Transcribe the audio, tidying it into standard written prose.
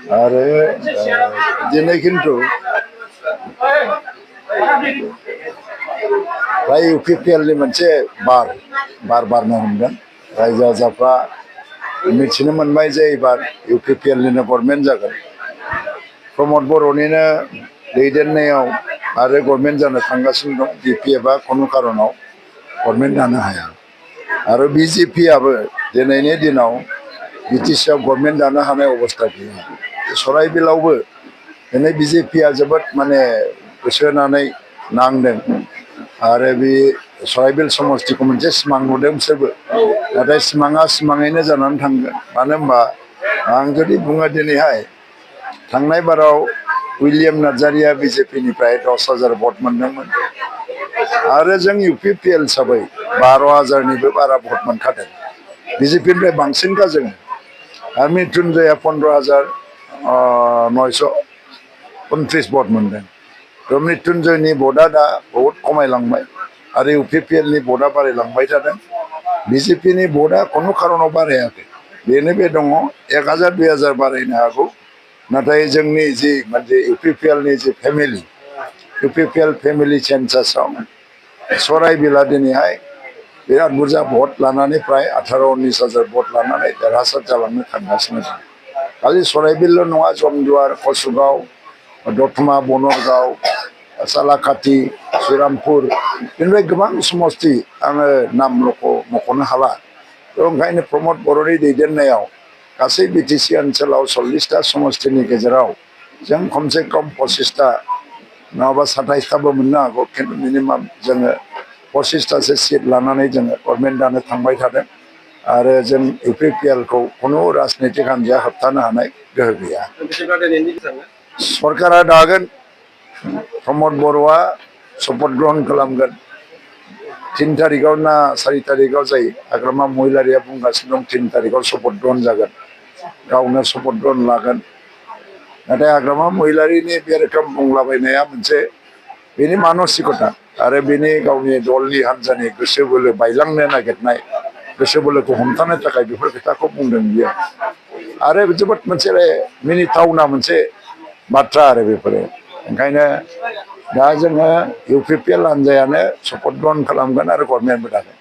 आरो दिनै खिन्थु फ्राय इउपिपिएलनि मोनसे बार बारनो हमदों रायजो राजाफ्रा मिथिनो मोनबाय जे एबार इउपिपिएलनिनो गभर्नमेन्ट जागोन प्रमद बर'निनो दैदेननायाव आरो गभर्नमेन्ट जानो थांगासिनो दं बिपिएफआ खुनु खारनाव गभर्नमेन्ट जानो हाया आरो बिजेपिआबो दिनैनि दिनाव बिटिसिआव गभर्नमेन्ट जानो हानाय अबस्था गैया सराइबिलावबो दिनै बिजेपिआ जोबोद माने गोसो होनानै नांदों आरो बे सराइबिल समस्तिखौ मोनसे सिमां नुदों बिसोरबो नाथाय सिमाङा सिमाङैनो जानानै थांगोन मानो होनबा आं जुदि बुङो दिनैहाय थांनाय बाराव उइलियाम नार्जारिया बिजेपिनिफ्राय 10,000 भट मोनदोंमोन आरो जों इउपिपिएल हिसाबै 12,000निबो बारा भट मोनखादों बिजेपिनिफ्राय बांसिनखा जोङो आरो मृत्युन्जया 15,929 भट मोनदों तो मृत्युन्जयनि भटआ दा बहुत खमायलांबाय आरो इउपिपिएलनि भटआ बारायलांबाय थादों बिजेपिनि भटआ खुनु खारनाव बारायाखै बेनो बे दङ 1,000 2,000 बारायनो हागौ नाथाय जोंनि जि मोनसे इउपिपिएलनि जि फेमिलि इउपिपिएल फेमिलि सेन्सासआव सराइबिला दिनैहाय बिराद बुरजा भट लानानै प्राय 18-19,000 भट लानानै देरहासार जालांनो थांगासिनो दं खालि सराइबिलल' नङा जमदुवार कसुगाव दतमा बनरगाव सालाकाथि श्रीरामपुर बेनिफ्राय गोबां समस्ति आङो नाम मख'नो हाला ओंखायनो प्रमद बर'नि दैदेननायाव गासै बिटिसि ओनसोलाव 40टा समस्तिनि गेजेराव जों खमसे खम 25टा नङाबा 27टाबो मोननो हागौ खिन्थु मिनिमाम जोङो 25टासो सिट लानानै जोङो गभर्नमेन्ट दानो थांबाय थादों आरो जों इउपिपिएलखौ खुनु राजनितिक हान्जाया होबथानो हानाय गोहो गैया सरकारा दागोन प्रमद बर'आ शपथ ग्रहण खालामगोन 3 तारिखआव ना 4 तारिखआव जायो हाग्रामा महिलारिया बुंगासिनो दं 3 तारिखआव शपथ ग्रहण जागोन गावनो शपथ ग्रहण लागोन नाथाय हाग्रामा महिलारिनि बे रोखोम बुंलाबायनाया मोनसे बेनि मानसिकता आरो बेनि गावनि दलनि हान्जानि गोसो बोलो बायलांनो नागिरनाय गोसो बोलोखौ हमथानो थाखाय बेफोर खोथाखौ बुंदों बियो आरो जोबोद मोनसे मिनिथावना मोनसे बाथ्रा आरो बेफोरो ओंखायनो दा जोङो इउपिपिएल हान्जायानो शपथ ग्रहण खालामगोन आरो गभर्नमेन्टबो दागोन